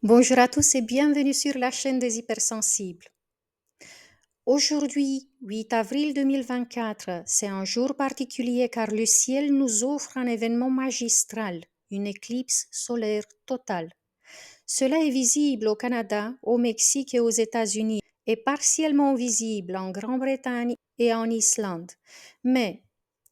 Bonjour à tous et bienvenue sur la chaîne des hypersensibles. Aujourd'hui, 8 avril 2024, c'est un jour particulier car le ciel nous offre un événement magistral, une éclipse solaire totale. Cela est visible au Canada, au Mexique et aux États-Unis et partiellement visible en Grande-Bretagne et en Islande. Mais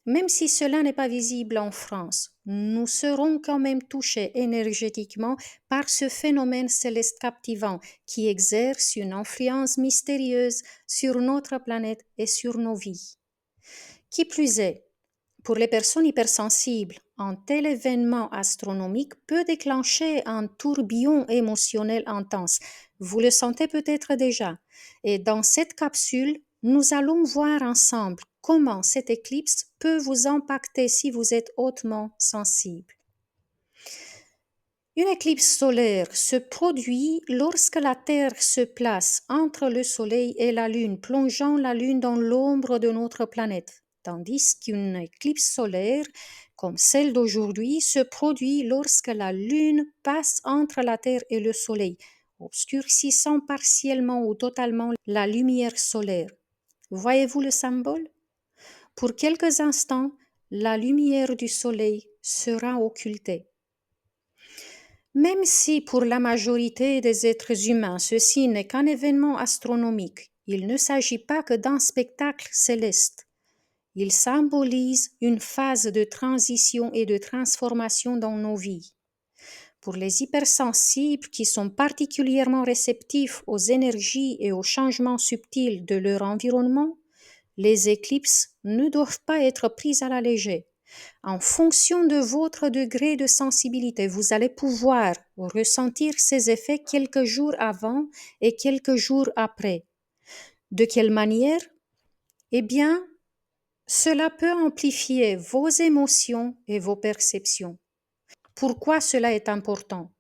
même si cela n'est pas visible en France, nous serons quand même touchés énergétiquement par ce phénomène céleste captivant qui exerce une influence mystérieuse sur notre planète et sur nos vies. Qui plus est, pour les personnes hypersensibles, un tel événement astronomique peut déclencher un tourbillon émotionnel intense. Vous le sentez peut-être déjà. Et dans cette capsule, nous allons voir ensemble comment cette éclipse peut vous impacter si vous êtes hautement sensible. Une éclipse solaire se produit lorsque la Terre se place entre le Soleil et la Lune, plongeant la Lune dans l'ombre de notre planète, tandis qu'une éclipse solaire, comme celle d'aujourd'hui, se produit lorsque la Lune passe entre la Terre et le Soleil, obscurcissant partiellement ou totalement la lumière solaire. Voyez-vous le symbole? Pour quelques instants, la lumière du Soleil sera occultée. Même si pour la majorité des êtres humains ceci n'est qu'un événement astronomique, il ne s'agit pas que d'un spectacle céleste. Il symbolise une phase de transition et de transformation dans nos vies. Pour les hypersensibles qui sont particulièrement réceptifs aux énergies et aux changements subtils de leur environnement, les éclipses ne doivent pas être prises à la légère. En fonction de votre degré de sensibilité, vous allez pouvoir ressentir ces effets quelques jours avant et quelques jours après. De quelle manière? Eh bien, cela peut amplifier vos émotions et vos perceptions. Pourquoi cela est important?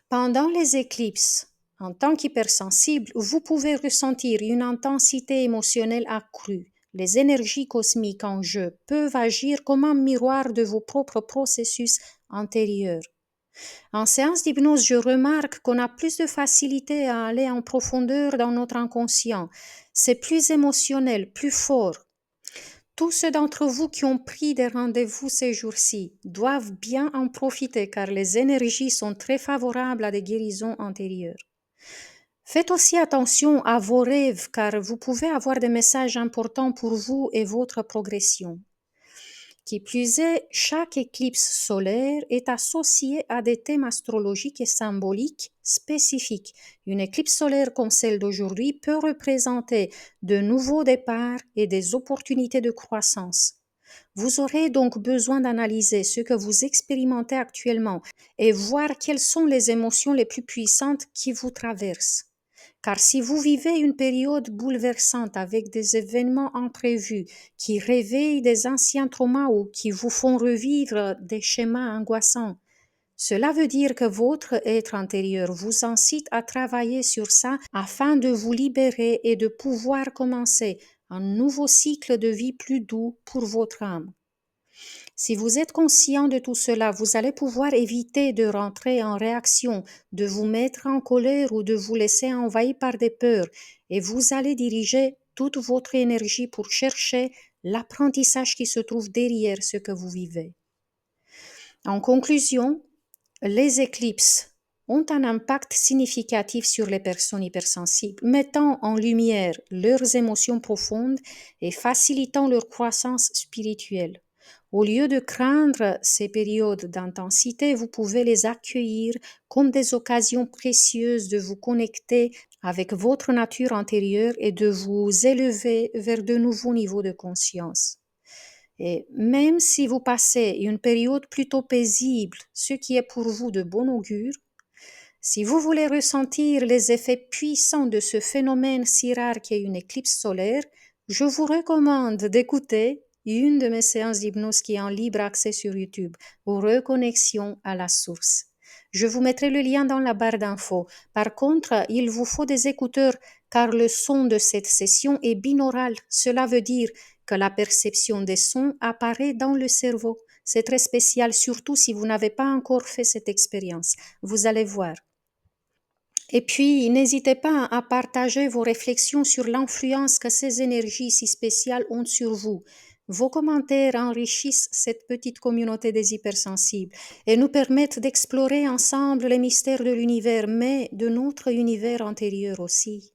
Pendant les éclipses, en tant qu'hypersensible, vous pouvez ressentir une intensité émotionnelle accrue. Les énergies cosmiques en jeu peuvent agir comme un miroir de vos propres processus antérieurs. En séance d'hypnose, je remarque qu'on a plus de facilité à aller en profondeur dans notre inconscient. C'est plus émotionnel, plus fort. Tous ceux d'entre vous qui ont pris des rendez-vous ces jours-ci doivent bien en profiter car les énergies sont très favorables à des guérisons antérieures. Faites aussi attention à vos rêves car vous pouvez avoir des messages importants pour vous et votre progression. Qui plus est, chaque éclipse solaire est associée à des thèmes astrologiques et symboliques spécifiques. Une éclipse solaire comme celle d'aujourd'hui peut représenter de nouveaux départs et des opportunités de croissance. Vous aurez donc besoin d'analyser ce que vous expérimentez actuellement et voir quelles sont les émotions les plus puissantes qui vous traversent. Car si vous vivez une période bouleversante avec des événements imprévus qui réveillent des anciens traumas ou qui vous font revivre des schémas angoissants, cela veut dire que votre être intérieur vous incite à travailler sur ça afin de vous libérer et de pouvoir commencer un nouveau cycle de vie plus doux pour votre âme. Si vous êtes conscient de tout cela, vous allez pouvoir éviter de rentrer en réaction, de vous mettre en colère ou de vous laisser envahir par des peurs et vous allez diriger toute votre énergie pour chercher l'apprentissage qui se trouve derrière ce que vous vivez. En conclusion, les éclipses ont un impact significatif sur les personnes hypersensibles, mettant en lumière leurs émotions profondes et facilitant leur croissance spirituelle. Au lieu de craindre ces périodes d'intensité, vous pouvez les accueillir comme des occasions précieuses de vous connecter avec votre nature intérieure et de vous élever vers de nouveaux niveaux de conscience. Et même si vous passez une période plutôt paisible, ce qui est pour vous de bon augure, si vous voulez ressentir les effets puissants de ce phénomène si rare qu'est une éclipse solaire, je vous recommande d'écouter une de mes séances d'hypnose qui est en libre accès sur YouTube, Reconnexion à la source. Je vous mettrai le lien dans la barre d'infos. Par contre, il vous faut des écouteurs car le son de cette session est binaural. Cela veut dire que la perception des sons apparaît dans le cerveau. C'est très spécial, surtout si vous n'avez pas encore fait cette expérience. Vous allez voir. Et puis, n'hésitez pas à partager vos réflexions sur l'influence que ces énergies si spéciales ont sur vous. Vos commentaires enrichissent cette petite communauté des hypersensibles et nous permettent d'explorer ensemble les mystères de l'univers, mais de notre univers antérieur aussi.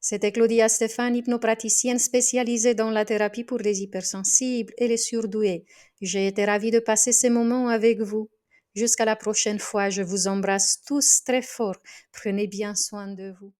C'était Claudia Stéphane, hypnopraticienne spécialisée dans la thérapie pour les hypersensibles et les surdoués. J'ai été ravie de passer ces moments avec vous. Jusqu'à la prochaine fois, je vous embrasse tous très fort. Prenez bien soin de vous.